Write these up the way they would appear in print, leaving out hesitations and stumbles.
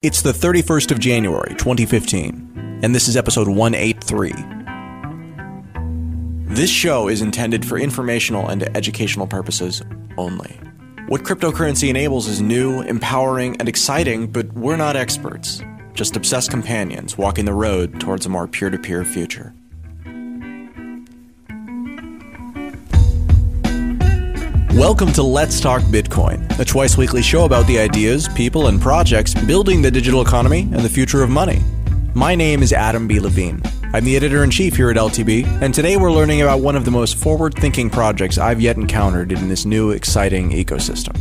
It's the 31st of January, 2015, and this is episode 183. This show is intended for informational and educational purposes only. What cryptocurrency enables is new, empowering, and exciting, but we're not experts, just obsessed companions walking the road towards a more peer-to-peer future. Welcome to Let's Talk Bitcoin, a twice-weekly show about the ideas, people, and projects building the digital economy and the future of money. My name is Adam B. Levine. I'm the editor-in-chief here at LTB, and today we're learning about one of the most forward-thinking projects I've yet encountered in this new, exciting ecosystem.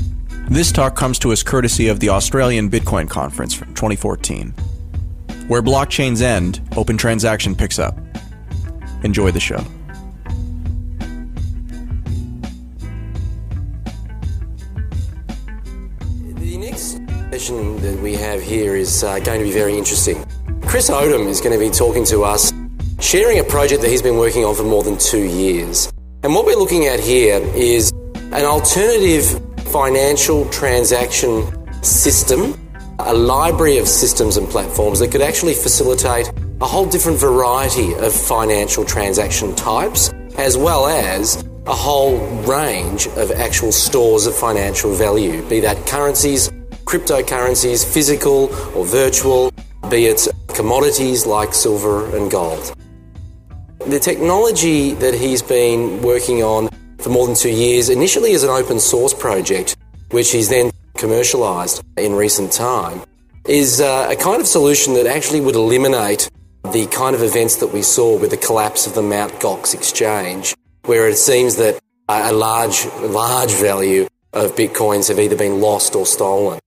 This talk comes to us courtesy of the Australian Bitcoin Conference from 2014. Where blockchains end, open transaction picks up. Enjoy the show. That we have here is going to be very interesting. Chris Odom is going to be talking to us, sharing a project that he's been working on for more than 2 years. And what we're looking at here is an alternative financial transaction system, a library of systems and platforms that could actually facilitate a whole different variety of financial transaction types, as well as a whole range of actual stores of financial value, be that currencies, cryptocurrencies, physical or virtual, be it commodities like silver and gold. The technology that he's been working on for more than 2 years, initially as an open source project, which he's then commercialized in recent time, is a kind of solution that actually would eliminate the kind of events that we saw with the collapse of the Mt. Gox exchange, where it seems that a large value of Bitcoins have either been lost or stolen.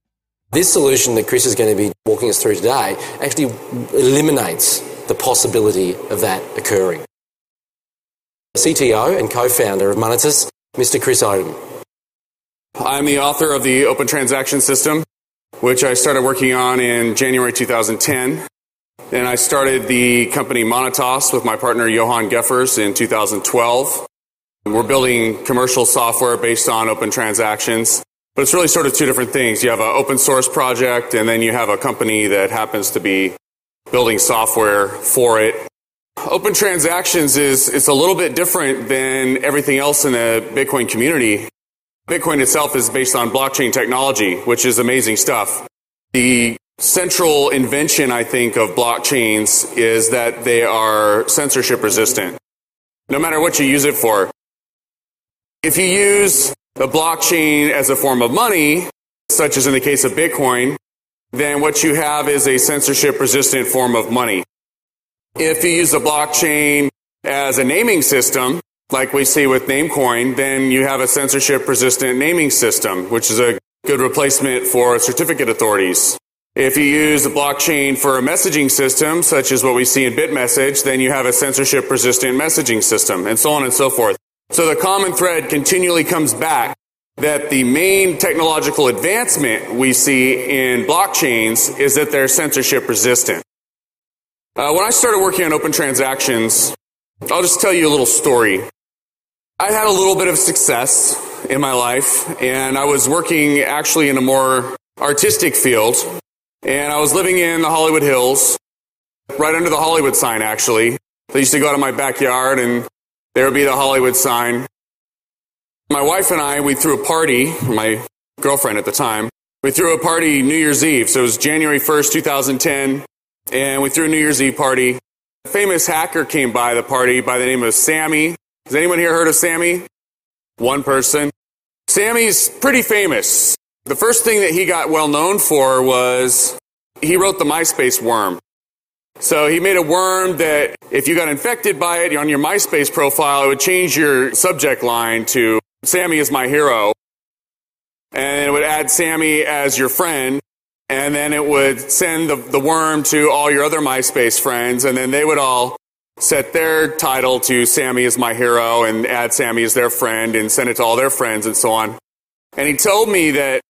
This solution that Chris is going to be walking us through today actually eliminates the possibility of that occurring. CTO and co-founder of Monetus, Mr. Chris Odom. I'm the author of the Open Transaction System, which I started working on in January 2010. And I started the company Monetas with my partner Johan Geffers in 2012. We're building commercial software based on open transactions. But it's really sort of two different things. You have an open source project, and then you have a company that happens to be building software for it. Open transactions it's a little bit different than everything else in the Bitcoin community. Bitcoin itself is based on blockchain technology, which is amazing stuff. The central invention, I think, of blockchains is that they are censorship resistant, no matter what you use it for. If you use the blockchain as a form of money, such as in the case of Bitcoin, then what you have is a censorship-resistant form of money. If you use the blockchain as a naming system, like we see with Namecoin, then you have a censorship-resistant naming system, which is a good replacement for certificate authorities. If you use the blockchain for a messaging system, such as what we see in BitMessage, then you have a censorship-resistant messaging system, and so on and so forth. So the common thread continually comes back that the main technological advancement we see in blockchains is that they're censorship resistant. When I started working on open transactions, I'll just tell you a little story. I had a little bit of success in my life, and I was working actually in a more artistic field, and I was living in the Hollywood Hills, right under the Hollywood sign actually. I used to go out of my backyard and there would be the Hollywood sign. My wife and I, we threw a party, my girlfriend at the time, we threw a party New Year's Eve. So it was January 1st, 2010, and we threw a New Year's Eve party. A famous hacker came by the party by the name of Sammy. Has anyone here heard of Sammy? One person. Sammy's pretty famous. The first thing that he got well known for was he wrote the MySpace worm. So he made a worm that if you got infected by it on your MySpace profile, it would change your subject line to Sammy is my hero. And it would add Sammy as your friend. And then it would send the worm to all your other MySpace friends. And then they would all set their title to Sammy is my hero and add Sammy as their friend and send it to all their friends and so on. And he told me that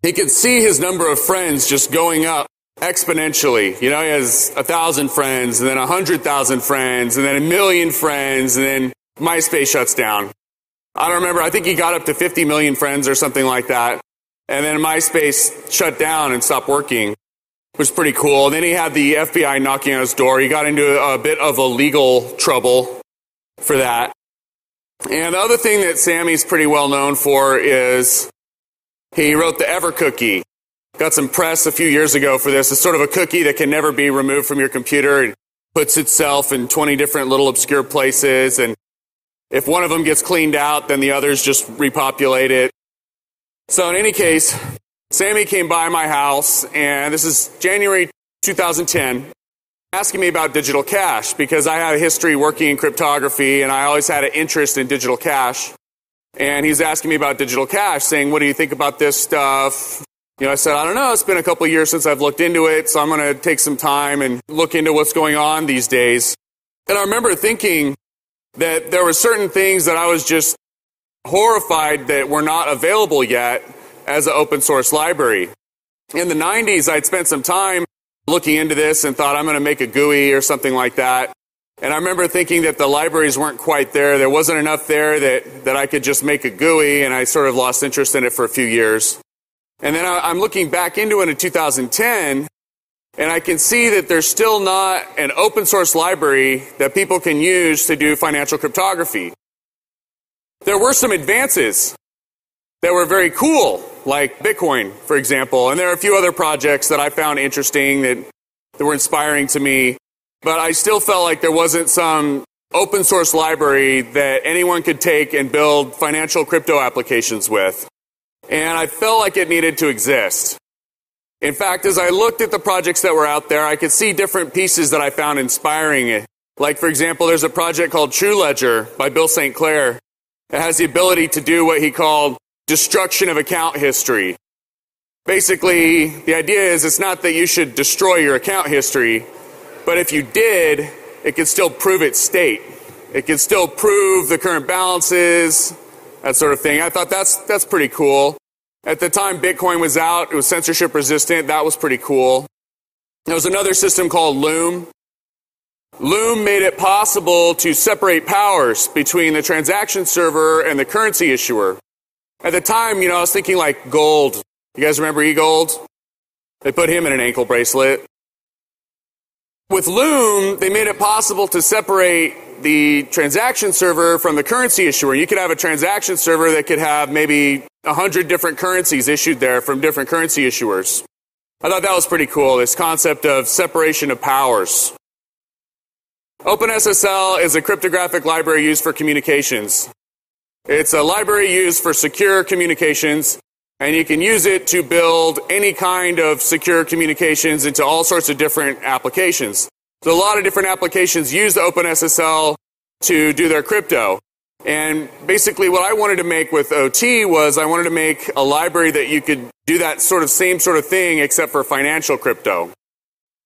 he could see his number of friends just going up exponentially. You know, he has 1,000 friends, and then 100,000 friends, and then 1,000,000 friends, and then MySpace shuts down. I don't remember. I think he got up to 50 million friends or something like that. And then MySpace shut down and stopped working. was pretty cool. And then he had the FBI knocking on his door. He got into a bit of a legal trouble for that. And the other thing that Sammy's pretty well known for is he wrote the Evercookie. Got some press a few years ago for this. It's sort of a cookie that can never be removed from your computer. It puts itself in 20 different little obscure places, and if one of them gets cleaned out, then the others just repopulate it. So in any case, Sammy came by my house, and this is January 2010, asking me about digital cash, because I had a history working in cryptography, and I always had an interest in digital cash. And he's asking me about digital cash, saying, what do you think about this stuff? I said, I don't know, it's been a couple of years since I've looked into it, so I'm going to take some time and look into what's going on these days. And I remember thinking that there were certain things that I was just horrified that were not available yet as an open source library. In the 90s, I'd spent some time looking into this and thought I'm going to make a GUI or something like that. And I remember thinking that the libraries weren't quite there. There wasn't enough there that I could just make a GUI, and I sort of lost interest in it for a few years. And then I'm looking back into it in 2010, and I can see that there's still not an open source library that people can use to do financial cryptography. There were some advances that were very cool, like Bitcoin, for example. And there are a few other projects that I found interesting that were inspiring to me. But I still felt like there wasn't some open source library that anyone could take and build financial crypto applications with. And I felt like it needed to exist. In fact, as I looked at the projects that were out there, I could see different pieces that I found inspiring. Like, for example, there's a project called TrueLedger by Bill St. Clair. It has the ability to do what he called destruction of account history. Basically, the idea is it's not that you should destroy your account history, but if you did, it could still prove its state. It could still prove the current balances, that sort of thing. I thought that's pretty cool. At the time Bitcoin was out, it was censorship resistant. That was pretty cool. There was another system called Loom. Loom made it possible to separate powers between the transaction server and the currency issuer. At the time, I was thinking like gold. You guys remember eGold? They put him in an ankle bracelet. With Loom, they made it possible to separate the transaction server from the currency issuer. You could have a transaction server that could have maybe 100 different currencies issued there from different currency issuers. I thought that was pretty cool, this concept of separation of powers. OpenSSL is a cryptographic library used for communications. It's a library used for secure communications, and you can use it to build any kind of secure communications into all sorts of different applications. So a lot of different applications use the OpenSSL to do their crypto. And basically what I wanted to make with OT was I wanted to make a library that you could do that same sort of thing except for financial crypto.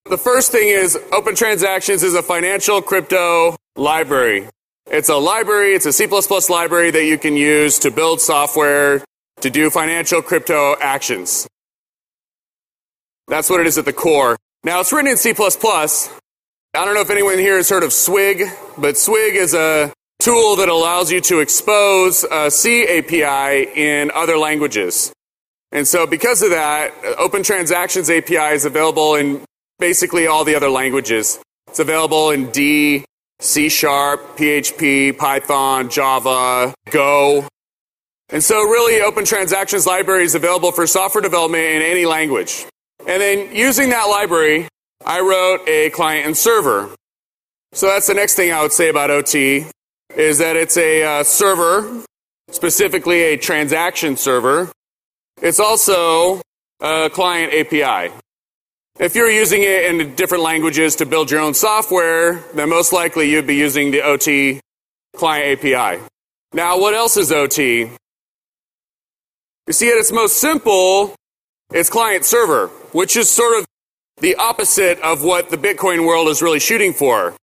The first thing is Open Transactions is a financial crypto library. It's a library, it's a C++ library that you can use to build software to do financial crypto actions. That's what it is at the core. Now it's written in C++. I don't know if anyone here has heard of Swig, but Swig is a tool that allows you to expose a C API in other languages. And so because of that, Open Transactions API is available in basically all the other languages. It's available in D, C#, PHP, Python, Java, Go. And so really Open Transactions library is available for software development in any language. And then using that library, I wrote a client and server. So that's the next thing I would say about OT, is that it's a server, specifically a transaction server. It's also a client API. If you're using it in different languages to build your own software, then most likely you'd be using the OT client API. Now, what else is OT? You see, at its most simple, it's client server, which is sort of the opposite of what the Bitcoin world is really shooting for.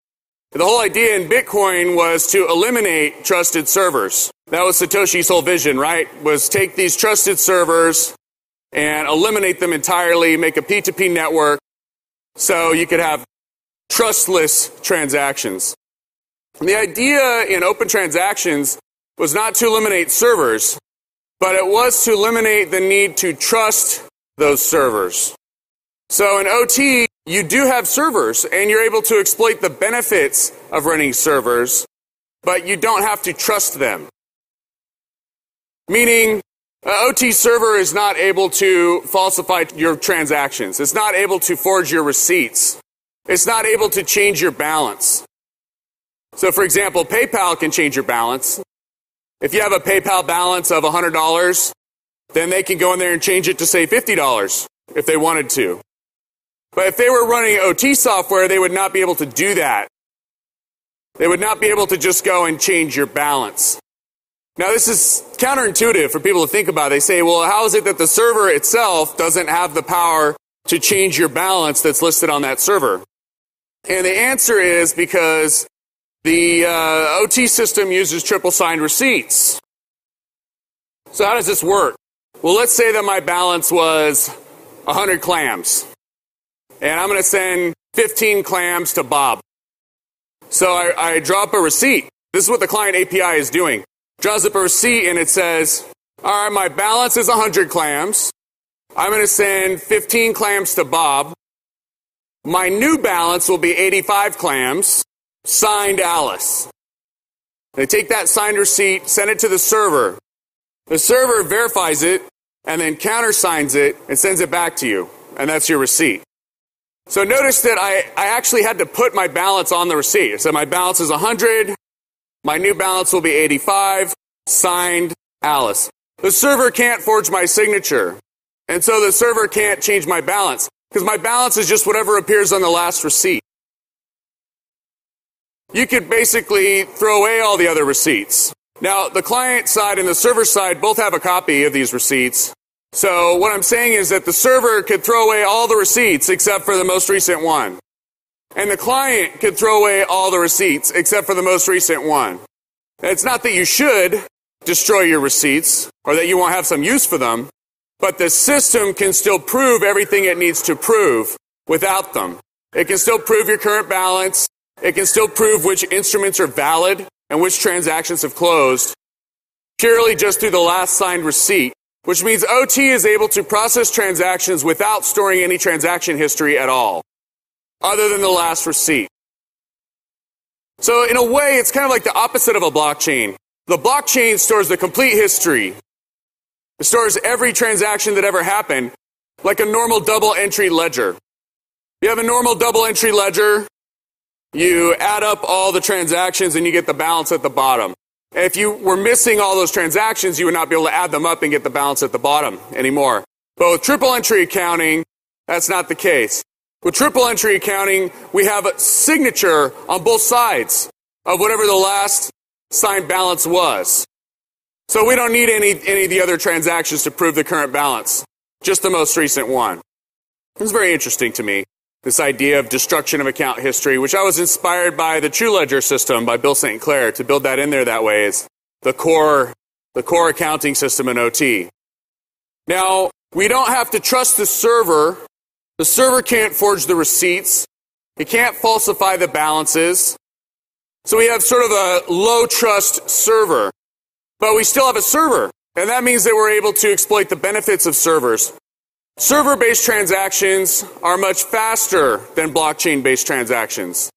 The whole idea in Bitcoin was to eliminate trusted servers. That was Satoshi's whole vision, right? Was take these trusted servers and eliminate them entirely, make a P2P network so you could have trustless transactions. And the idea in Open Transactions was not to eliminate servers, but it was to eliminate the need to trust those servers. So in OT, you do have servers, and you're able to exploit the benefits of running servers, but you don't have to trust them. Meaning, an OT server is not able to falsify your transactions. It's not able to forge your receipts. It's not able to change your balance. So for example, PayPal can change your balance. If you have a PayPal balance of $100, then they can go in there and change it to say $50 if they wanted to. But if they were running OT software, they would not be able to do that. They would not be able to just go and change your balance. Now this is counterintuitive for people to think about. They say, well, how is it that the server itself doesn't have the power to change your balance that's listed on that server? And the answer is because the OT system uses triple signed receipts. So how does this work? Well, let's say that my balance was 100 clams. And I'm going to send 15 clams to Bob. So I drop a receipt. This is what the client API is doing. Draws up a receipt and it says, all right, my balance is 100 clams. I'm going to send 15 clams to Bob. My new balance will be 85 clams. Signed Alice. They take that signed receipt, send it to the server. The server verifies it and then countersigns it and sends it back to you. And that's your receipt. So notice that I actually had to put my balance on the receipt. So my balance is 100. My new balance will be 85. Signed Alice. The server can't forge my signature. And so the server can't change my balance because my balance is just whatever appears on the last receipt. You could basically throw away all the other receipts. Now, the client side and the server side both have a copy of these receipts. So what I'm saying is that the server could throw away all the receipts except for the most recent one. And the client could throw away all the receipts except for the most recent one. It's not that you should destroy your receipts or that you won't have some use for them, but the system can still prove everything it needs to prove without them. It can still prove your current balance. It can still prove which instruments are valid and which transactions have closed purely just through the last signed receipt, which means OT is able to process transactions without storing any transaction history at all, other than the last receipt. So in a way, it's kind of like the opposite of a blockchain. The blockchain stores the complete history. It stores every transaction that ever happened, like a normal double entry ledger. You have a normal double entry ledger. You add up all the transactions and you get the balance at the bottom. And if you were missing all those transactions, you would not be able to add them up and get the balance at the bottom anymore. But with triple entry accounting, that's not the case. With triple entry accounting, we have a signature on both sides of whatever the last signed balance was. So we don't need any of the other transactions to prove the current balance, just the most recent one. It's very interesting to me, this idea of destruction of account history, which I was inspired by the True Ledger system by Bill St. Clair to build that in there that way is the core accounting system in OT. Now, we don't have to trust the server. The server can't forge the receipts. It can't falsify the balances. So we have sort of a low trust server, but we still have a server. And that means that we're able to exploit the benefits of servers. Server-based transactions are much faster than blockchain-based transactions.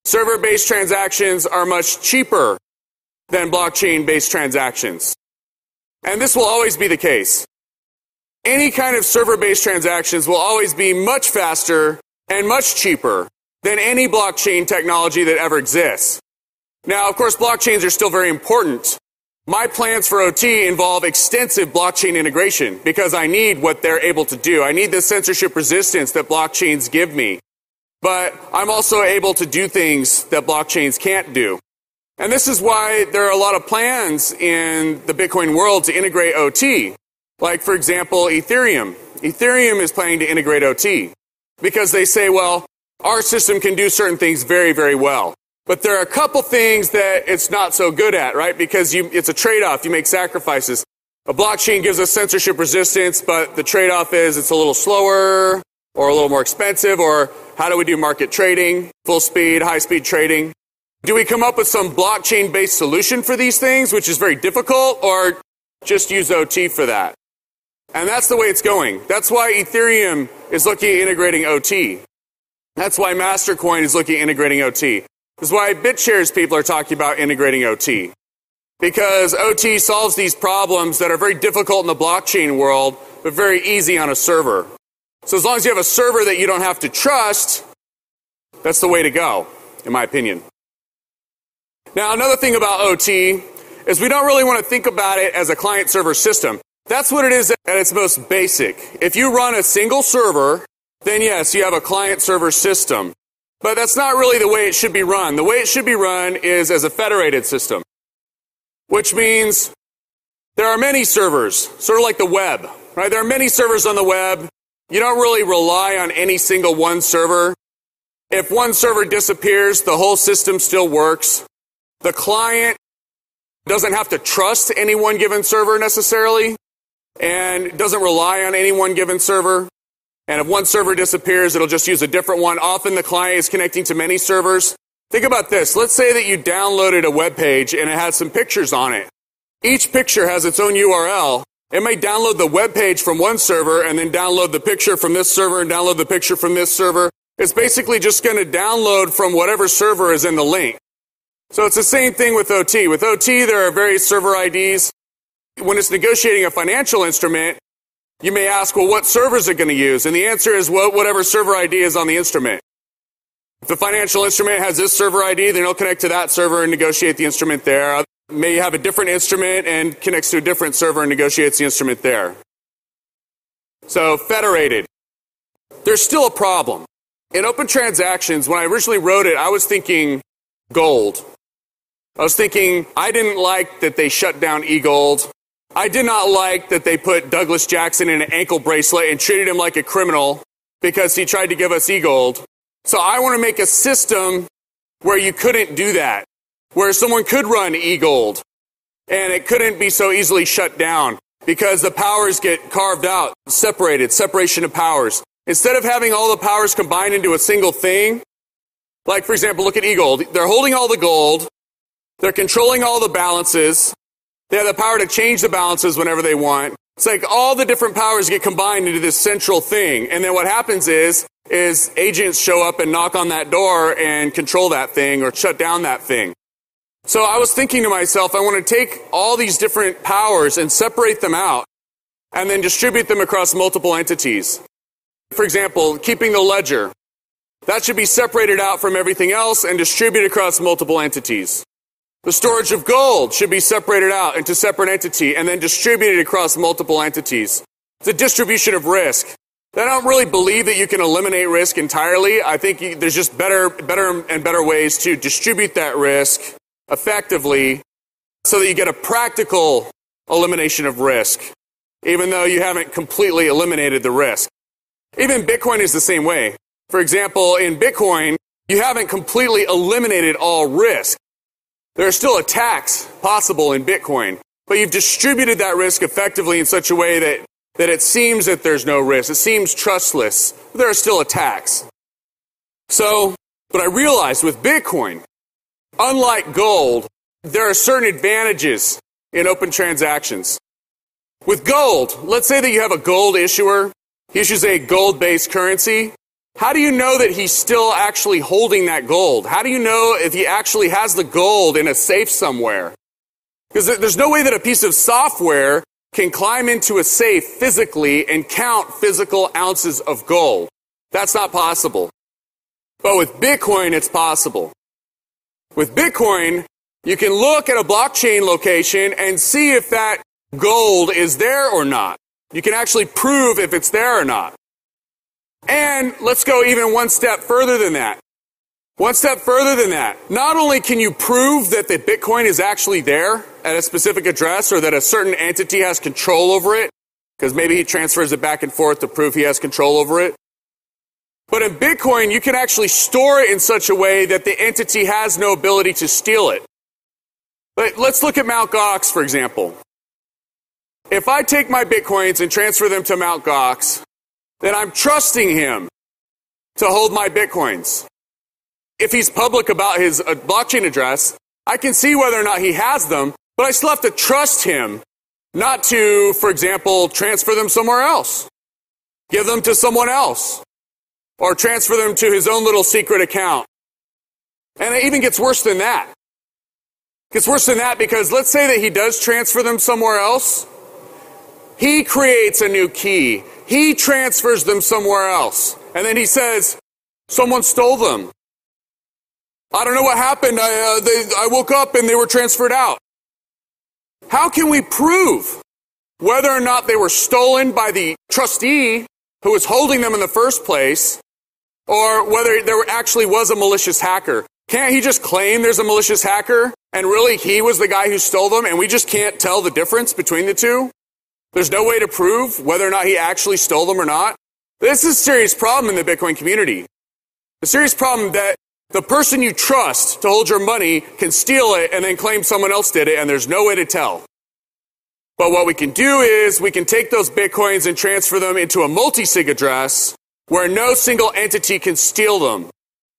Server-based transactions are much cheaper than blockchain-based transactions. And this will always be the case. Any kind of server-based transactions will always be much faster and much cheaper than any blockchain technology that ever exists. Now, of course, blockchains are still very important. My plans for OT involve extensive blockchain integration because I need what they're able to do. I need the censorship resistance that blockchains give me. But I'm also able to do things that blockchains can't do. And this is why there are a lot of plans in the Bitcoin world to integrate OT. Like, for example, Ethereum. Ethereum is planning to integrate OT because they say, well, our system can do certain things very, very well. But there are a couple things that it's not so good at, right? Because it's a trade-off. You make sacrifices. A blockchain gives us censorship resistance, but the trade-off is it's a little slower or a little more expensive, or how do we do market trading, full speed, high-speed trading? Do we come up with some blockchain-based solution for these things, which is very difficult, or just use OT for that? And that's the way it's going. That's why Ethereum is looking at integrating OT. That's why Mastercoin is looking at integrating OT. That's why BitShares people are talking about integrating OT. Because OT solves these problems that are very difficult in the blockchain world, but very easy on a server. So as long as you have a server that you don't have to trust, that's the way to go, in my opinion. Now, another thing about OT is we don't really want to think about it as a client-server system. That's what it is at its most basic. If you run a single server, then yes, you have a client-server system. But that's not really the way it should be run. The way it should be run is as a federated system, which means there are many servers, sort of like the web, right? There are many servers on the web. You don't really rely on any single one server. If one server disappears, the whole system still works. The client doesn't have to trust any one given server necessarily, and doesn't rely on any one given server. And if one server disappears, it'll just use a different one. Often the client is connecting to many servers. Think about this. Let's say that you downloaded a web page and it has some pictures on it. Each picture has its own URL. It may download the web page from one server and then download the picture from this server and download the picture from this server. It's basically just going to download from whatever server is in the link. So it's the same thing with OT. With OT, there are various server IDs. When it's negotiating a financial instrument, you may ask, well, what server is it going to use? And the answer is whatever server ID is on the instrument. If the financial instrument has this server ID, then it'll connect to that server and negotiate the instrument there. May have a different instrument and connects to a different server and negotiates the instrument there. So, federated. There's still a problem. In open transactions, when I originally wrote it, I was thinking gold. I was thinking, I didn't like that they shut down eGold. I did not like that they put Douglas Jackson in an ankle bracelet and treated him like a criminal because he tried to give us eGold. So I want to make a system where you couldn't do that, where someone could run eGold and it couldn't be so easily shut down because the powers get carved out, separated, separation of powers. Instead of having all the powers combined into a single thing, like for example, look at eGold. They're holding all the gold. They're controlling all the balances. They have the power to change the balances whenever they want. It's like all the different powers get combined into this central thing. And then what happens is agents show up and knock on that door and control that thing or shut down that thing. So I was thinking to myself, I want to take all these different powers and separate them out and then distribute them across multiple entities. For example, keeping the ledger. That should be separated out from everything else and distributed across multiple entities. The storage of gold should be separated out into separate entity and then distributed across multiple entities. It's a distribution of risk. I don't really believe that you can eliminate risk entirely. I think there's just better and better ways to distribute that risk effectively so that you get a practical elimination of risk, even though you haven't completely eliminated the risk. Even Bitcoin is the same way. For example, in Bitcoin, you haven't completely eliminated all risk. There are still attacks possible in Bitcoin, but you've distributed that risk effectively in such a way that it seems that there's no risk. It seems trustless, but there are still attacks. So, but I realized with Bitcoin, unlike gold, there are certain advantages in open transactions. With gold, let's say that you have a gold issuer. He issues a gold-based currency. How do you know that he's still actually holding that gold? How do you know if he actually has the gold in a safe somewhere? Because there's no way that a piece of software can climb into a safe physically and count physical ounces of gold. That's not possible. But with Bitcoin, it's possible. With Bitcoin, you can look at a blockchain location and see if that gold is there or not. You can actually prove if it's there or not. And let's go even one step further than that. One step further than that. Not only can you prove that the Bitcoin is actually there at a specific address or that a certain entity has control over it, because maybe he transfers it back and forth to prove he has control over it. But in Bitcoin, you can actually store it in such a way that the entity has no ability to steal it. But let's look at Mt. Gox, for example. If I take my Bitcoins and transfer them to Mt. Gox, then I'm trusting him to hold my Bitcoins. If he's public about his blockchain address, I can see whether or not he has them, but I still have to trust him not to, for example, transfer them somewhere else, give them to someone else, or transfer them to his own little secret account. And it even gets worse than that. It gets worse than that because let's say that he does transfer them somewhere else. He creates a new key. He transfers them somewhere else. And then he says, someone stole them. I don't know what happened. I woke up and they were transferred out. How can we prove whether or not they were stolen by the trustee who was holding them in the first place, or whether there actually was a malicious hacker? Can't he just claim there's a malicious hacker and really he was the guy who stole them and we just can't tell the difference between the two? There's no way to prove whether or not he actually stole them or not. This is a serious problem in the Bitcoin community. A serious problem that the person you trust to hold your money can steal it and then claim someone else did it, and there's no way to tell. But what we can do is we can take those Bitcoins and transfer them into a multi-sig address where no single entity can steal them.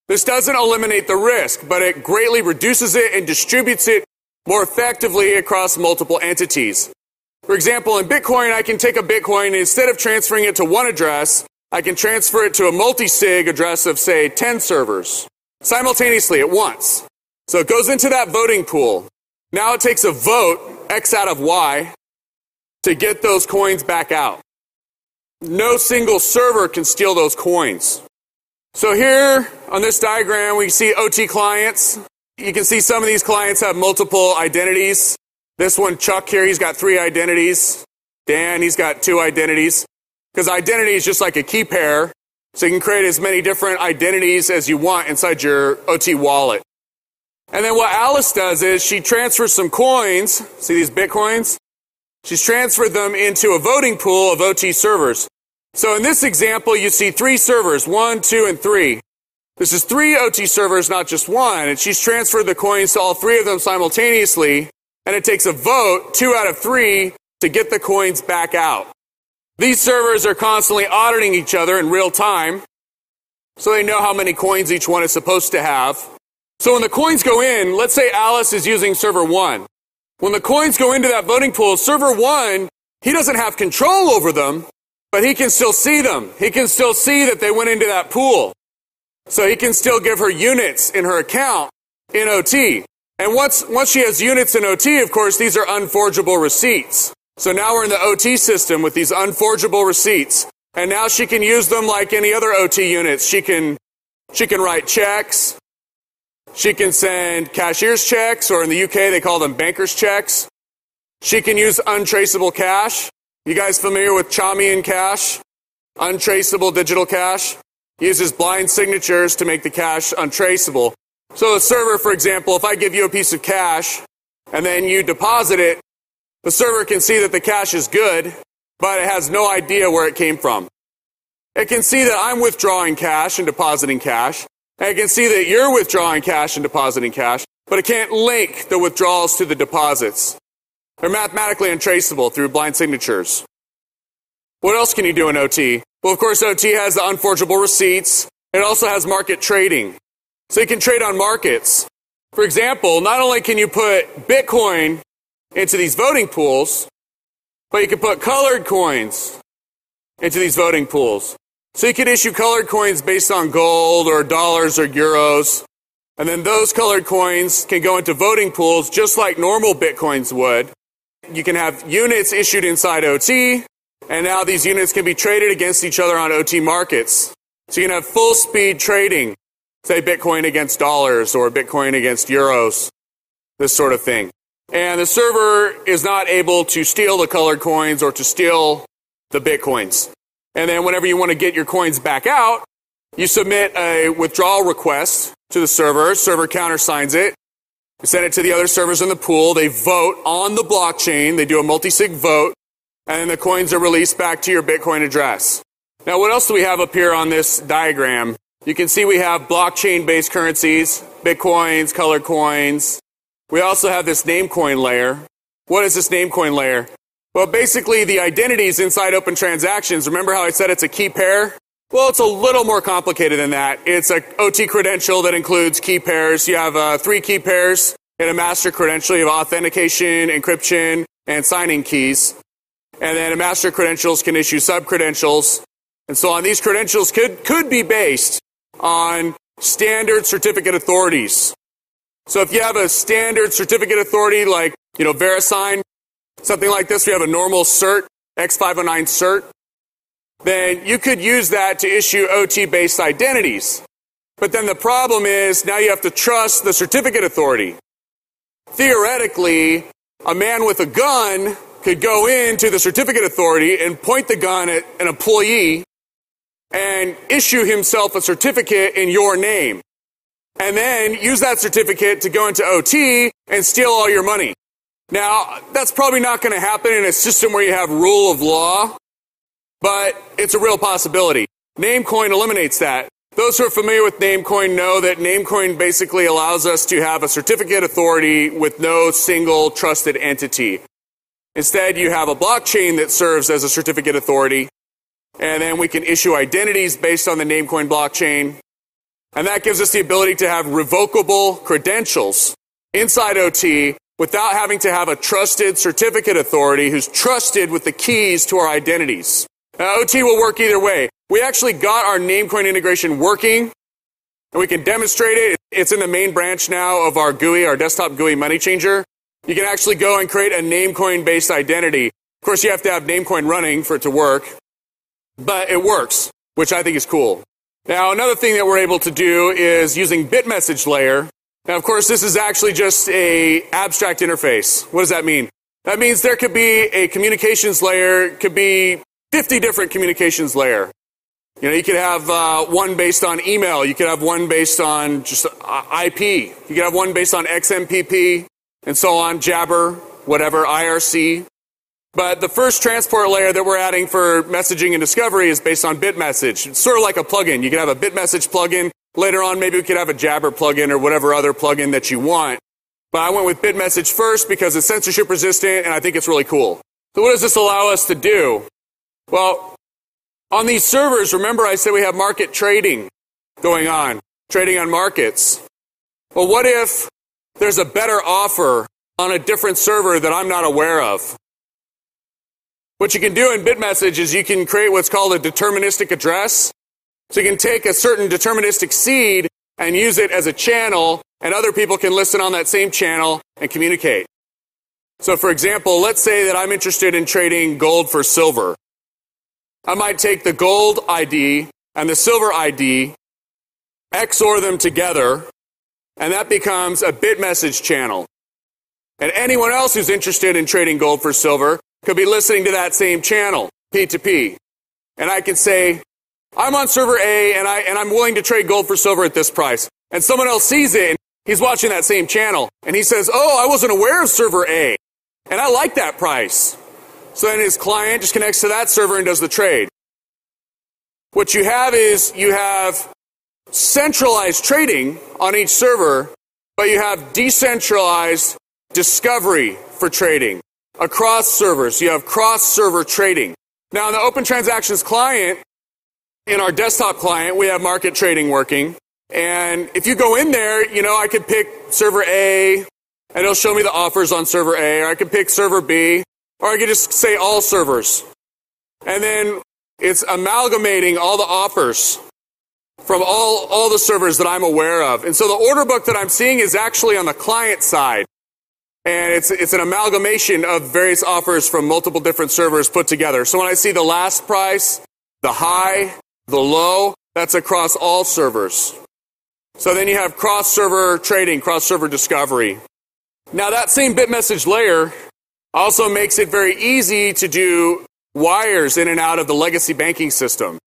This doesn't eliminate the risk, but it greatly reduces it and distributes it more effectively across multiple entities. For example, in Bitcoin, I can take a Bitcoin and instead of transferring it to one address, I can transfer it to a multi-sig address of, say, 10 servers simultaneously at once. So it goes into that voting pool. Now it takes a vote, X out of Y, to get those coins back out. No single server can steal those coins. So here on this diagram, we see OT clients. You can see some of these clients have multiple identities. This one, Chuck here, he's got 3 identities. Dan, he's got 2 identities. Because identity is just like a key pair. So you can create as many different identities as you want inside your OT wallet. And then what Alice does is she transfers some coins. See these Bitcoins? She's transferred them into a voting pool of OT servers. So in this example, you see 3 servers, 1, 2, and 3. This is 3 OT servers, not just one. And she's transferred the coins to all 3 of them simultaneously. And it takes a vote, 2 out of 3, to get the coins back out. These servers are constantly auditing each other in real time, so they know how many coins each one is supposed to have. So when the coins go in, let's say Alice is using server 1. When the coins go into that voting pool, server 1, he doesn't have control over them, but he can still see them. He can still see that they went into that pool. So he can still give her units in her account in OT. And once she has units in OT, of course, these are unforgeable receipts. So now we're in the OT system with these unforgeable receipts. And now she can use them like any other OT units. She can write checks. She can send cashier's checks, or in the UK they call them banker's checks. She can use untraceable cash. You guys familiar with Chaumian cash? Untraceable digital cash. Uses blind signatures to make the cash untraceable. So the server, for example, if I give you a piece of cash and then you deposit it, the server can see that the cash is good, but it has no idea where it came from. It can see that I'm withdrawing cash and depositing cash, and it can see that you're withdrawing cash and depositing cash, but it can't link the withdrawals to the deposits. They're mathematically untraceable through blind signatures. What else can you do in OT? Well, of course, OT has the unforgeable receipts. It also has market trading. So you can trade on markets. For example, not only can you put Bitcoin into these voting pools, but you can put colored coins into these voting pools. So you could issue colored coins based on gold or dollars or euros. And then those colored coins can go into voting pools just like normal Bitcoins would. You can have units issued inside OT, and now these units can be traded against each other on OT markets. So you can have full speed trading, say Bitcoin against dollars or Bitcoin against euros, this sort of thing. And the server is not able to steal the colored coins or to steal the Bitcoins. And then whenever you want to get your coins back out, you submit a withdrawal request to the server countersigns it, you send it to the other servers in the pool, they vote on the blockchain, they do a multi-sig vote, and then the coins are released back to your Bitcoin address. Now what else do we have up here on this diagram? You can see we have blockchain-based currencies, Bitcoins, colored coins. We also have this Namecoin layer. What is this Namecoin layer? Well, basically the identities inside open transactions, remember how I said it's a key pair? Well, it's a little more complicated than that. It's an OT credential that includes key pairs. You have 3 key pairs in a master credential. You have authentication, encryption, and signing keys. And then a master credentials can issue sub-credentials. And so on, these credentials could be based on standard certificate authorities. So if you have a standard certificate authority like, VeriSign, something like this, we have a normal cert, X509 cert, then you could use that to issue OT-based identities. But then the problem is now you have to trust the certificate authority. Theoretically, a man with a gun could go into the certificate authority and point the gun at an employee and issue himself a certificate in your name. And then use that certificate to go into OT and steal all your money. Now, that's probably not going to happen in a system where you have rule of law, but it's a real possibility. Namecoin eliminates that. Those who are familiar with Namecoin know that Namecoin basically allows us to have a certificate authority with no single trusted entity. Instead, you have a blockchain that serves as a certificate authority, and then we can issue identities based on the Namecoin blockchain. And that gives us the ability to have revocable credentials inside OT without having to have a trusted certificate authority who's trusted with the keys to our identities. Now, OT will work either way. We actually got our Namecoin integration working, and we can demonstrate it. It's in the main branch now of our GUI, our desktop GUI money changer. You can actually go and create a Namecoin-based identity. Of course, you have to have Namecoin running for it to work, but it works, which I think is cool. Now, another thing that we're able to do is using Bitmessage layer. Now, of course, this is actually just an abstract interface. What does that mean? That means there could be a communications layer, could be 50 different communications layer. You could have one based on email. You could have one based on just IP. You could have one based on XMPP and so on, Jabber, whatever, IRC. But the first transport layer that we're adding for messaging and discovery is based on Bitmessage. It's sort of like a plugin. You could have a Bitmessage plugin. Later on, maybe we could have a Jabber plugin or whatever other plugin that you want. But I went with Bitmessage first because it's censorship resistant and I think it's really cool. So what does this allow us to do? Well, on these servers, remember I said we have market trading going on, trading on markets. Well, what if there's a better offer on a different server that I'm not aware of? What you can do in Bitmessage is you can create what's called a deterministic address. So you can take a certain deterministic seed and use it as a channel, and other people can listen on that same channel and communicate. So for example, let's say that I'm interested in trading gold for silver. I might take the gold ID and the silver ID, XOR them together, and that becomes a Bitmessage channel. And anyone else who's interested in trading gold for silver could be listening to that same channel, P2P. And I can say, I'm on server A and I'm willing to trade gold for silver at this price. And someone else sees it and he's watching that same channel and he says, oh, I wasn't aware of server A and I like that price. So then his client just connects to that server and does the trade. What you have is you have centralized trading on each server, but you have decentralized discovery for trading. Across servers, you have cross-server trading. Now, in the Open Transactions client, in our desktop client, we have market trading working. And if you go in there, I could pick server A, and it'll show me the offers on server A, or I could pick server B, or I could just say all servers. And then it's amalgamating all the offers from all the servers that I'm aware of. And so the order book that I'm seeing is actually on the client side. And it's an amalgamation of various offers from multiple different servers put together. So when I see the last price, the high, the low, that's across all servers. So then you have cross-server trading, cross-server discovery. Now that same Bitmessage layer also makes it very easy to do wires in and out of the legacy banking system.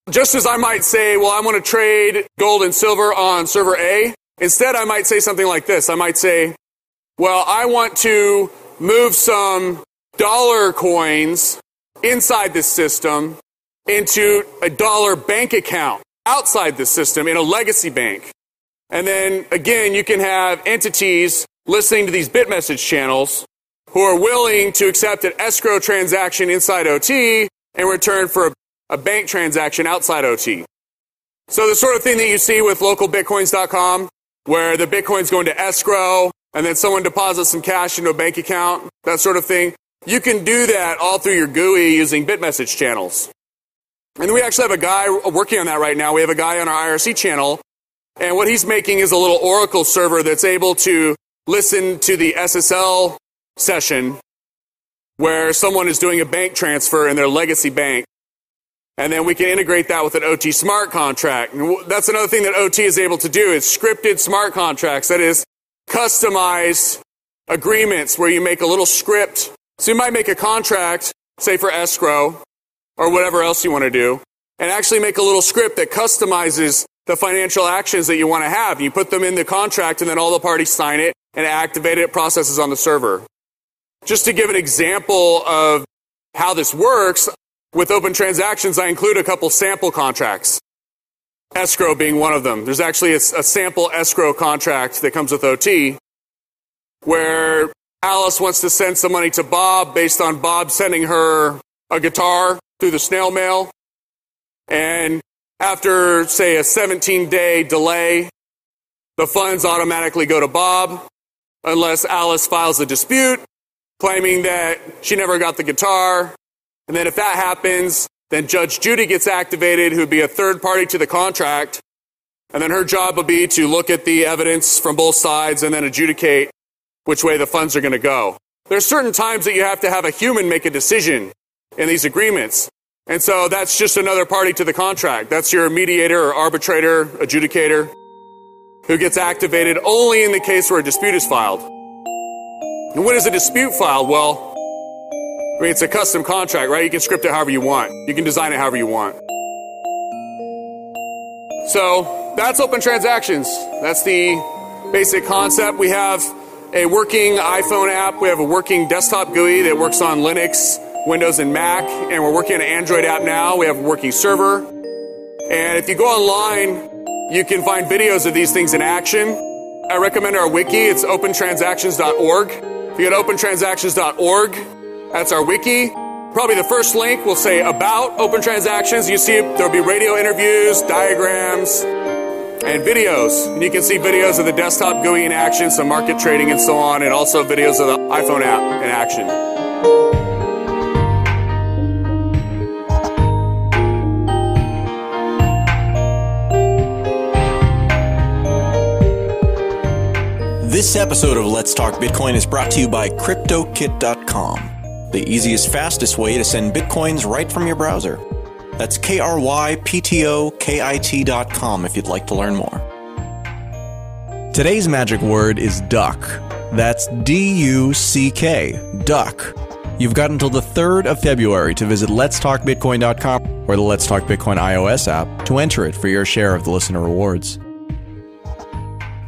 Just as I might say, well, I want to trade gold and silver on server A, instead I might say something like this. I might say, well, I want to move some dollar coins inside this system into a dollar bank account outside the system in a legacy bank. And then, again, you can have entities listening to these Bitmessage channels who are willing to accept an escrow transaction inside OT in return for a bank transaction outside OT. So the sort of thing that you see with localbitcoins.com, where the Bitcoin's going to escrow, and then someone deposits some cash into a bank account, that sort of thing. You can do that all through your GUI using BitMessage channels. And we actually have a guy working on that right now. We have a guy on our IRC channel, and what he's making is a little Oracle server that's able to listen to the SSL session where someone is doing a bank transfer in their legacy bank. And then we can integrate that with an OT smart contract. And that's another thing that OT is able to do is scripted smart contracts. That is customized agreements where you make a little script. So you might make a contract, say for escrow or whatever else you want to do, and actually make a little script that customizes the financial actions that you want to have. You put them in the contract and then all the parties sign it and activate it, processes on the server. Just to give an example of how this works, with open transactions, I include a couple sample contracts. Escrow being one of them. There's actually a sample escrow contract that comes with OT where Alice wants to send some money to Bob based on Bob sending her a guitar through the snail mail. And after, say, a 17-day delay, the funds automatically go to Bob unless Alice files a dispute claiming that she never got the guitar. And then if that happens, then Judge Judy gets activated, who would be a third party to the contract. And then her job would be to look at the evidence from both sides and then adjudicate which way the funds are going to go. There's certain times that you have to have a human make a decision in these agreements. And so that's just another party to the contract. That's your mediator or arbitrator, adjudicator, who gets activated only in the case where a dispute is filed. And when is a dispute filed? Well, I mean, it's a custom contract, right? You can script it however you want. You can design it however you want. So that's open transactions. That's the basic concept. We have a working iPhone app. We have a working desktop GUI that works on Linux, Windows, and Mac. And we're working on an Android app now. We have a working server. And if you go online, you can find videos of these things in action. I recommend our wiki. It's opentransactions.org. If you go to opentransactions.org, that's our wiki. Probably the first link will say about open transactions. You see there'll be radio interviews, diagrams, and videos. And you can see videos of the desktop GUI in action, some market trading and so on, and also videos of the iPhone app in action. This episode of Let's Talk Bitcoin is brought to you by CryptoKit.com. The easiest, fastest way to send Bitcoins right from your browser. That's KRYPTOKIT.com if you'd like to learn more. Today's magic word is duck. That's D-U-C-K, duck. You've got until the 3rd of February to visit letstalkbitcoin.com or the Let's Talk Bitcoin iOS app to enter it for your share of the listener rewards.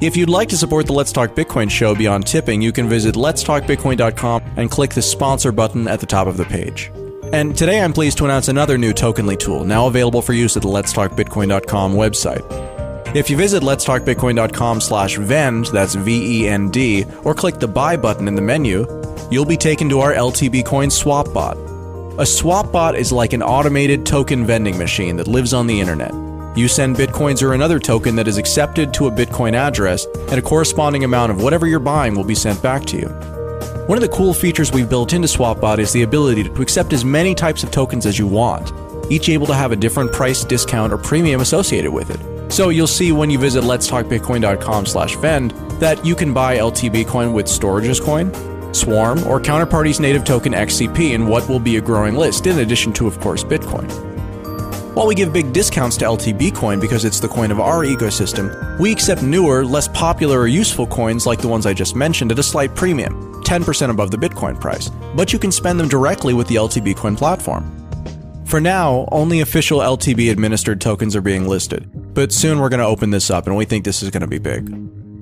If you'd like to support the Let's Talk Bitcoin show beyond tipping, you can visit letstalkbitcoin.com and click the sponsor button at the top of the page. And today I'm pleased to announce another new Tokenly tool, now available for use at the letstalkbitcoin.com website. If you visit letstalkbitcoin.com/vend, that's V-E-N-D, or click the buy button in the menu, you'll be taken to our LTB coin swap bot. A swap bot is like an automated token vending machine that lives on the internet. You send Bitcoins or another token that is accepted to a Bitcoin address, and a corresponding amount of whatever you're buying will be sent back to you. One of the cool features we've built into SwapBot is the ability to accept as many types of tokens as you want, each able to have a different price, discount, or premium associated with it. So you'll see when you visit letstalkbitcoin.com/vend that you can buy LTB coin with Storage's coin, Swarm, or Counterparty's native token XCP in what will be a growing list, in addition to, of course, Bitcoin. While we give big discounts to LTB coin because it's the coin of our ecosystem, we accept newer, less popular or useful coins like the ones I just mentioned at a slight premium, 10% above the Bitcoin price, but you can spend them directly with the LTB coin platform. For now, only official LTB administered tokens are being listed, but soon we're going to open this up and we think this is going to be big.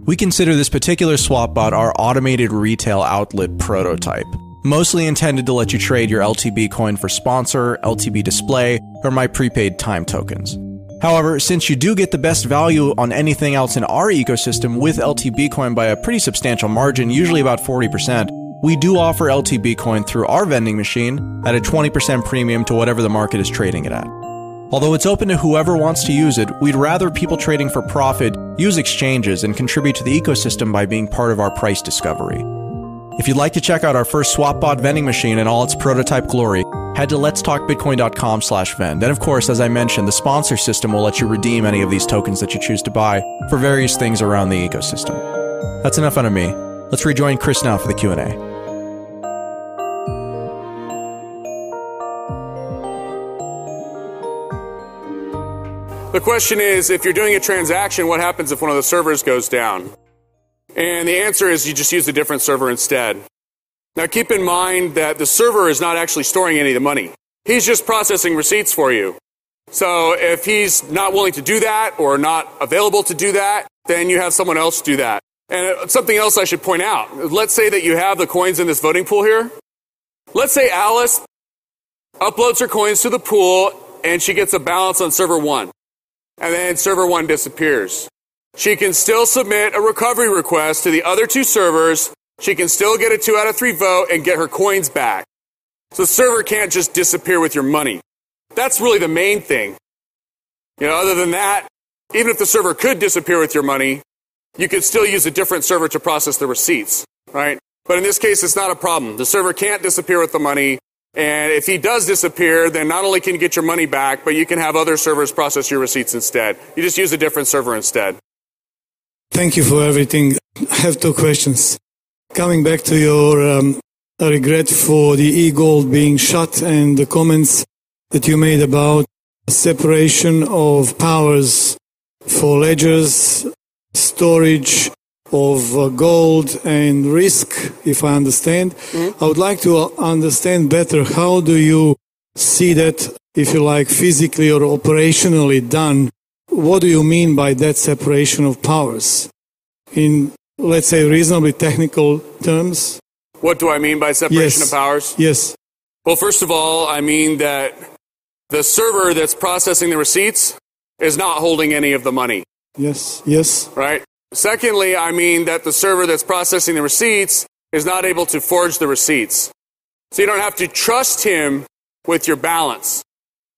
We consider this particular swap bot our automated retail outlet prototype, mostly intended to let you trade your LTB coin for sponsor, LTB display, or my prepaid time tokens. However, since you do get the best value on anything else in our ecosystem with LTB coin by a pretty substantial margin, usually about 40%, we do offer LTB coin through our vending machine at a 20% premium to whatever the market is trading it at. Although it's open to whoever wants to use it, we'd rather people trading for profit use exchanges and contribute to the ecosystem by being part of our price discovery. If you'd like to check out our first SwapBot vending machine in all its prototype glory, head to letstalkbitcoin.com/vend. And of course, as I mentioned, the sponsor system will let you redeem any of these tokens that you choose to buy for various things around the ecosystem. That's enough out of me. Let's rejoin Chris now for the Q&A. The question is, if you're doing a transaction, what happens if one of the servers goes down? And the answer is you just use a different server instead. Now keep in mind that the server is not actually storing any of the money. He's just processing receipts for you. So if he's not willing to do that or not available to do that, then you have someone else do that. And something else I should point out. Let's say that you have the coins in this voting pool here. Let's say Alice uploads her coins to the pool and she gets a balance on server 1. And then server 1 disappears. She can still submit a recovery request to the other 2 servers. She can still get a 2 out of 3 vote and get her coins back. So the server can't just disappear with your money. That's really the main thing. Other than that, even if the server could disappear with your money, you could still use a different server to process the receipts, right? But in this case, it's not a problem. The server can't disappear with the money. And if he does disappear, then not only can you get your money back, but you can have other servers process your receipts instead. You just use a different server instead. Thank you for everything. I have 2 questions. Coming back to your regret for the e-gold being shut and the comments that you made about separation of powers for ledgers, storage of gold and risk, if I understand. I would like to understand better, how do you see that, if you like, physically or operationally done? What do you mean by that separation of powers? In, let's say, reasonably technical terms? What do I mean by separation of powers? Yes. Well, first of all, I mean that the server that's processing the receipts is not holding any of the money. Yes, yes. Right? Secondly, I mean that the server that's processing the receipts is not able to forge the receipts. So you don't have to trust him with your balance.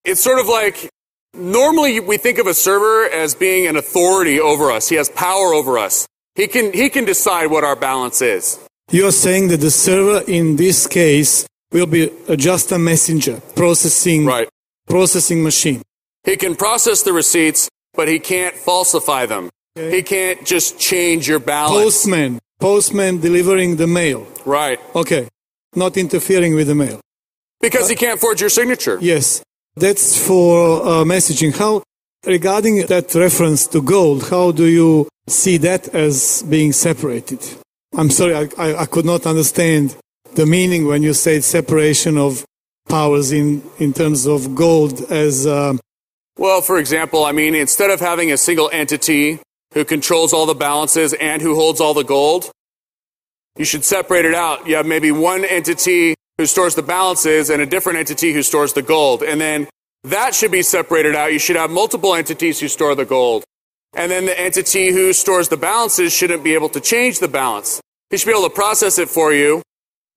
It's sort of like, normally we think of a server as being an authority over us. He has power over us. He can decide what our balance is. You're saying that the server in this case will be just a messenger, processing machine. He can process the receipts, but he can't falsify them. Okay. He can't just change your balance. Postman delivering the mail. Right. Okay. Not interfering with the mail. Because he can't forge your signature. Yes. That's for messaging. How, regarding that reference to gold, how do you see that as being separated? I'm sorry, I could not understand the meaning when you say separation of powers in terms of gold as... Well, for example, I mean, instead of having a single entity who controls all the balances and who holds all the gold, you should separate it out. You have maybe one entity who stores the balances and a different entity who stores the gold. And then that should be separated out. You should have multiple entities who store the gold. And then the entity who stores the balances shouldn't be able to change the balance. He should be able to process it for you,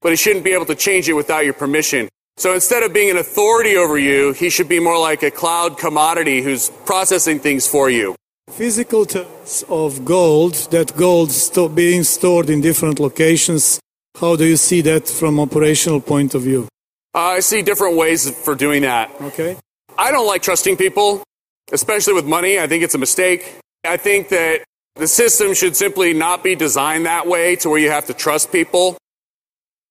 but he shouldn't be able to change it without your permission. So instead of being an authority over you, he should be more like a cloud commodity who's processing things for you. Physical terms of gold, that gold being stored in different locations, how do you see that from operational point of view? I see different ways for doing that. Okay. I don't like trusting people, especially with money. I think it's a mistake. I think that the system should simply not be designed that way to where you have to trust people.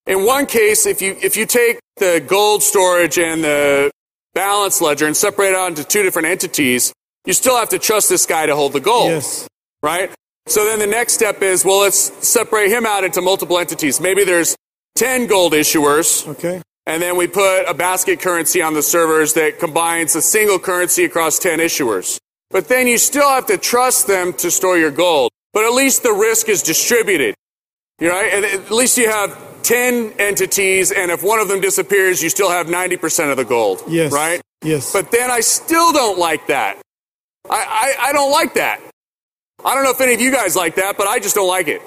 In one case, if you take the gold storage and the balance ledger and separate it out into two different entities, you still have to trust this guy to hold the gold. Yes. Right? So then the next step is, well, let's separate him out into multiple entities. Maybe there's 10 gold issuers. Okay. And then we put a basket currency on the servers that combines a single currency across 10 issuers. But then you still have to trust them to store your gold. But at least the risk is distributed. Right? And at least you have 10 entities, and if one of them disappears, you still have 90% of the gold. Yes. Right? Yes. But then I still don't like that. I don't like that. I don't know if any of you guys like that, but I just don't like it.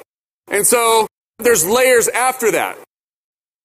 And so there's layers after that.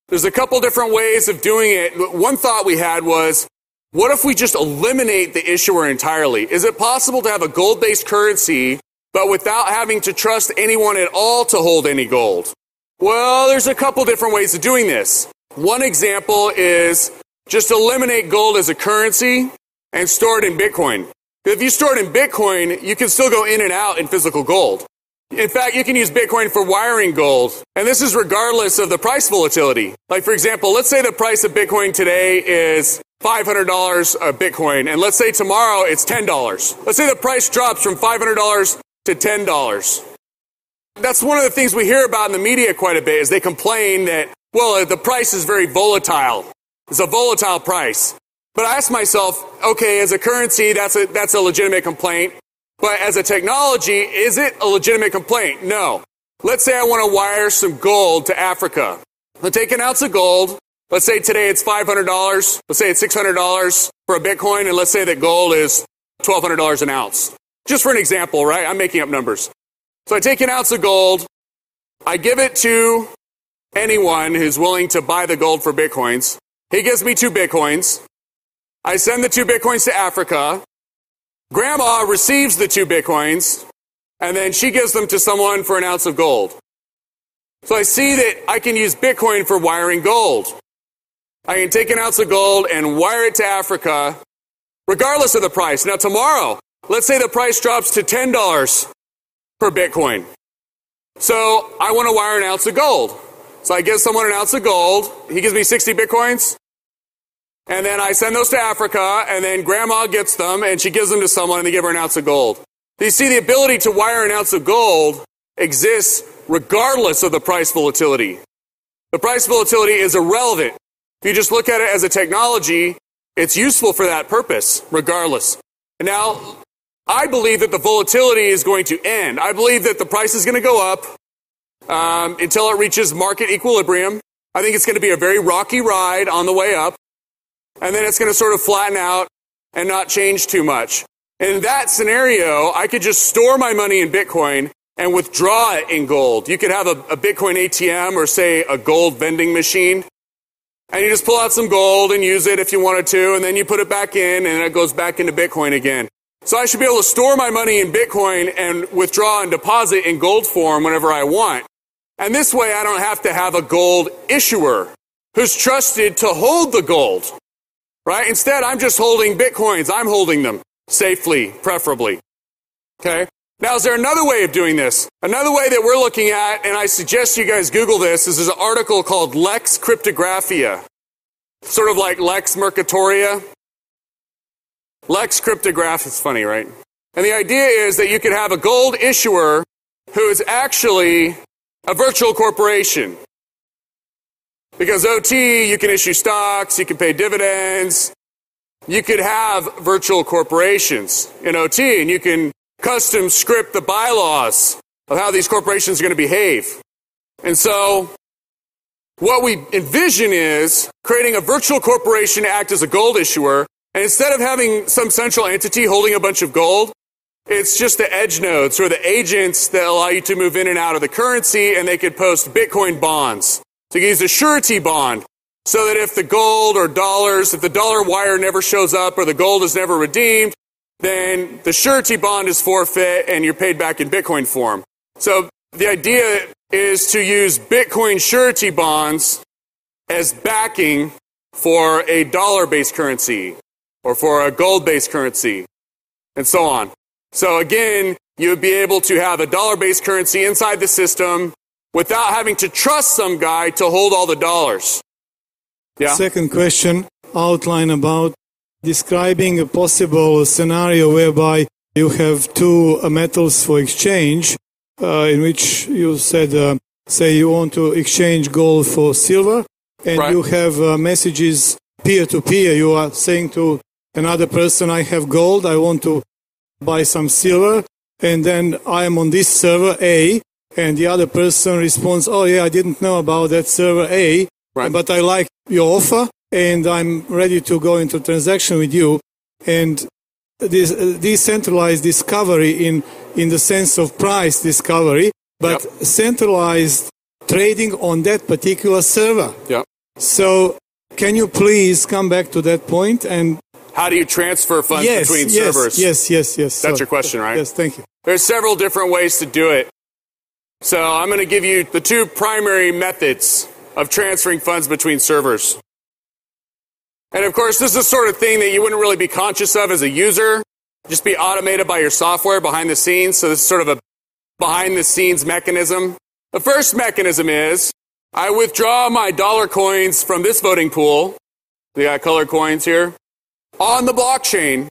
There's a couple different ways of doing it. One thought we had was, What if we just eliminate the issuer entirely? Is it possible to have a gold-based currency, but without having to trust anyone at all to hold any gold? Well, there's a couple different ways of doing this. One example is just eliminate gold as a currency and store it in Bitcoin. If you store it in Bitcoin, you can still go in and out in physical gold. In fact, you can use Bitcoin for wiring gold, and this is regardless of the price volatility. Like, for example, let's say the price of Bitcoin today is $500 a Bitcoin, and let's say tomorrow it's $10. Let's say the price drops from $500 to $10. That's one of the things we hear about in the media quite a bit, is they complain that, well, the price is very volatile. It's a volatile price. But I ask myself, okay, as a currency, that's a legitimate complaint. But as a technology, is it a legitimate complaint? No. Let's say I want to wire some gold to Africa. I'll take an ounce of gold. Let's say today it's $500. Let's say it's $600 for a Bitcoin. And let's say that gold is $1,200 an ounce. Just for an example, right? I'm making up numbers. So I take an ounce of gold. I give it to anyone who's willing to buy the gold for Bitcoins. He gives me 2 Bitcoins. I send the 2 Bitcoins to Africa. Grandma receives the 2 Bitcoins, and then she gives them to someone for an ounce of gold. So I see that I can use Bitcoin for wiring gold. I can take an ounce of gold and wire it to Africa, regardless of the price. Now tomorrow, let's say the price drops to $10 per Bitcoin. So I want to wire an ounce of gold. So I give someone an ounce of gold. He gives me 60 Bitcoins. And then I send those to Africa, and then Grandma gets them, and she gives them to someone, and they give her an ounce of gold. You see, the ability to wire an ounce of gold exists regardless of the price volatility. The price volatility is irrelevant. If you just look at it as a technology, it's useful for that purpose, regardless. Now, I believe that the volatility is going to end. I believe that the price is going to go up until it reaches market equilibrium. I think it's going to be a very rocky ride on the way up. And then it's going to sort of flatten out and not change too much. In that scenario, I could just store my money in Bitcoin and withdraw it in gold. You could have a Bitcoin ATM or, say, a gold vending machine. And you just pull out some gold and use it if you wanted to, and then you put it back in, and it goes back into Bitcoin again. So I should be able to store my money in Bitcoin and withdraw and deposit in gold form whenever I want. And this way, I don't have to have a gold issuer who's trusted to hold the gold. Right? Instead, I'm just holding Bitcoins. I'm holding them safely, preferably. Okay? Now, is there another way of doing this? Another way that we're looking at, and I suggest you guys Google this, is there's an article called Lex Cryptographia. Sort of like Lex Mercatoria. Lex Cryptographia, it's funny, right? And the idea is that you could have a gold issuer who is actually a virtual corporation. Because OT, you can issue stocks, you can pay dividends. You could have virtual corporations in OT, and you can custom script the bylaws of how these corporations are going to behave. And so what we envision is creating a virtual corporation to act as a gold issuer. And instead of having some central entity holding a bunch of gold, it's just the edge nodes or the agents that allow you to move in and out of the currency, and they could post Bitcoin bonds. So you can use a surety bond so that if the gold or dollars, if the dollar wire never shows up or the gold is never redeemed, then the surety bond is forfeit and you're paid back in Bitcoin form. So the idea is to use Bitcoin surety bonds as backing for a dollar-based currency or for a gold-based currency and so on. So again, you would be able to have a dollar-based currency inside the system without having to trust some guy to hold all the dollars. Yeah? Second question, outline about describing a possible scenario whereby you have 2 metals for exchange, in which you said, say you want to exchange gold for silver, and right. You have messages peer-to-peer. You are saying to another person, I have gold, I want to buy some silver, and then I am on this server A, and the other person responds, oh yeah, I didn't know about that server A, right. But I like your offer, and I'm ready to go into transaction with you. And this decentralized discovery in the sense of price discovery, but yep. Centralized trading on that particular server. Yep. So can you please come back to that point and how do you transfer funds between servers? Yes. That's your question, right? Yes, thank you. There's several different ways to do it. So I'm going to give you the two primary methods of transferring funds between servers. And of course, this is the sort of thing that you wouldn't really be conscious of as a user. Just be automated by your software behind the scenes. So this is sort of a behind the scenes mechanism. The first mechanism is I withdraw my dollar coins from this voting pool. We got colored coins here on the blockchain.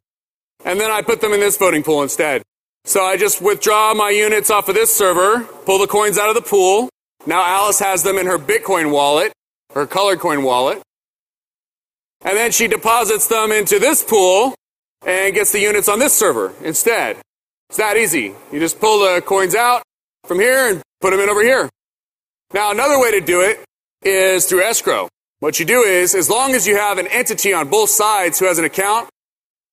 And then I put them in this voting pool instead. So I just withdraw my units off of this server, pull the coins out of the pool. Now Alice has them in her Bitcoin wallet, her colored coin wallet. And then she deposits them into this pool and gets the units on this server instead. It's that easy. You just pull the coins out from here and put them in over here. Now another way to do it is through escrow. What you do is, as long as you have an entity on both sides who has an account,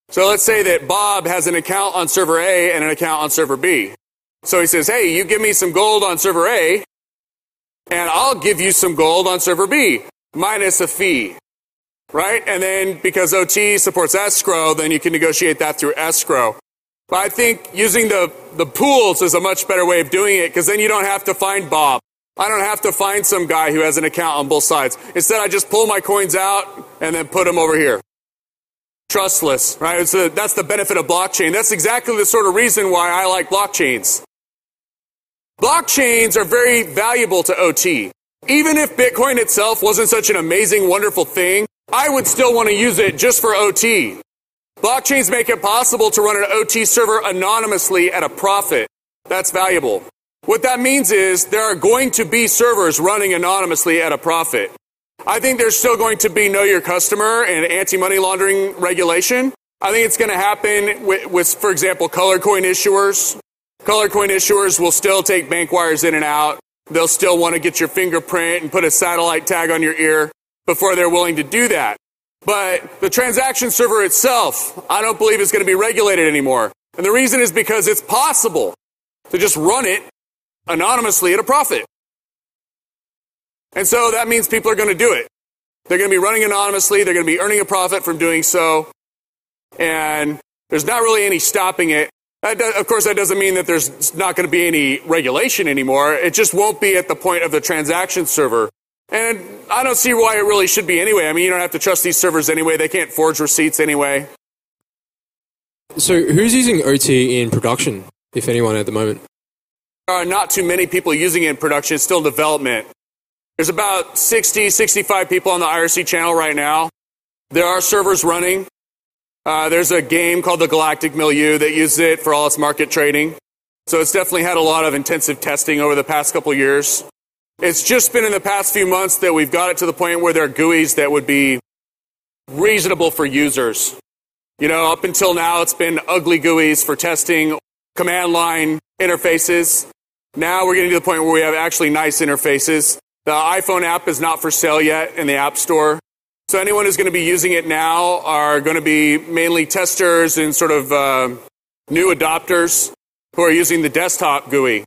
so let's say that Bob has an account on server A and an account on server B. So he says, hey, you give me some gold on server A, and I'll give you some gold on server B, minus a fee, right? And then because OT supports escrow, then you can negotiate that through escrow. But I think using the pools is a much better way of doing it, because then you don't have to find Bob. I don't have to find some guy who has an account on both sides. Instead, I just pull my coins out and then put them over here. Trustless, right? That's the benefit of blockchain. That's exactly the sort of reason why I like blockchains. Blockchains are very valuable to OT. Even if Bitcoin itself wasn't such an amazing, wonderful thing, I would still want to use it just for OT. Blockchains make it possible to run an OT server anonymously at a profit. That's valuable. What that means is there are going to be servers running anonymously at a profit. I think there's still going to be know your customer and anti-money laundering regulation. I think it's going to happen with, for example, colored coin issuers. Colored coin issuers will still take bank wires in and out. They'll still want to get your fingerprint and put a satellite tag on your ear before they're willing to do that. But the transaction server itself, I don't believe is going to be regulated anymore. And the reason is because it's possible to just run it anonymously at a profit. And so that means people are going to do it. They're going to be running anonymously. They're going to be earning a profit from doing so. And there's not really any stopping it. Of course, that doesn't mean that there's not going to be any regulation anymore. It just won't be at the point of the transaction server. And I don't see why it really should be anyway. I mean, you don't have to trust these servers anyway. They can't forge receipts anyway. So who's using OT in production, if anyone, at the moment? There are not too many people using it in production. It's still in development. There's about 60, 65 people on the IRC channel right now. There are servers running. There's a game called the Galactic Milieu that uses it for all its market trading. So it's definitely had a lot of intensive testing over the past couple of years. It's just been in the past few months that we've got it to the point where there are GUIs that would be reasonable for users. You know, up until now, it's been ugly GUIs for testing command line interfaces. Now we're getting to the point where we have actually nice interfaces. The iPhone app is not for sale yet in the App Store. So anyone who's going to be using it now are going to be mainly testers and sort of new adopters who are using the desktop GUI,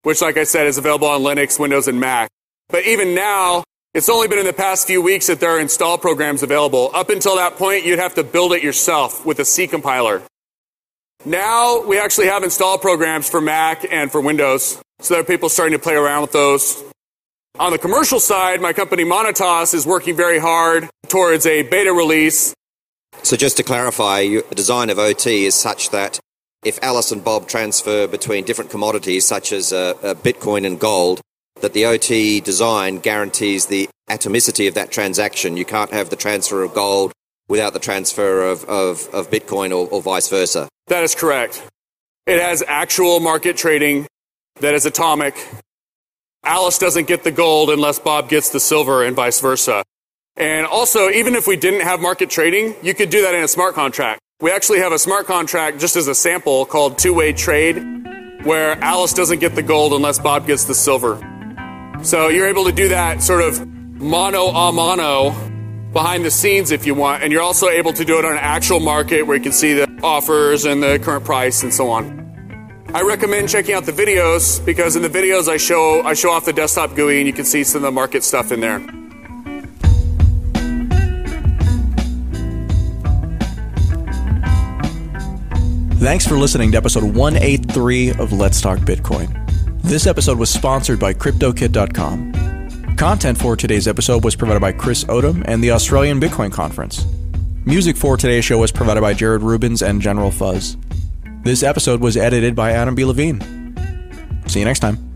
which, like I said, is available on Linux, Windows, and Mac. But even now, it's only been in the past few weeks that there are install programs available. Up until that point, you'd have to build it yourself with a C compiler. Now, we actually have install programs for Mac and for Windows, so there are people starting to play around with those. On the commercial side, my company Monetos is working very hard towards a beta release. So just to clarify, the design of OT is such that if Alice and Bob transfer between different commodities, such as Bitcoin and gold, that the OT design guarantees the atomicity of that transaction. You can't have the transfer of gold without the transfer of Bitcoin or vice versa. That is correct. It has actual market trading that is atomic. Alice doesn't get the gold unless Bob gets the silver and vice versa. And also, even if we didn't have market trading, you could do that in a smart contract. We actually have a smart contract just as a sample called two-way trade, where Alice doesn't get the gold unless Bob gets the silver. So you're able to do that sort of mano a mano behind the scenes if you want, and you're also able to do it on an actual market where you can see the offers and the current price and so on. I recommend checking out the videos because in the videos I show off the desktop GUI and you can see some of the market stuff in there. Thanks for listening to episode 183 of Let's Talk Bitcoin. This episode was sponsored by CryptoKit.com. Content for today's episode was provided by Chris Odom and the Australian Bitcoin Conference. Music for today's show was provided by Jared Rubens and General Fuzz. This episode was edited by Adam B. Levine. See you next time.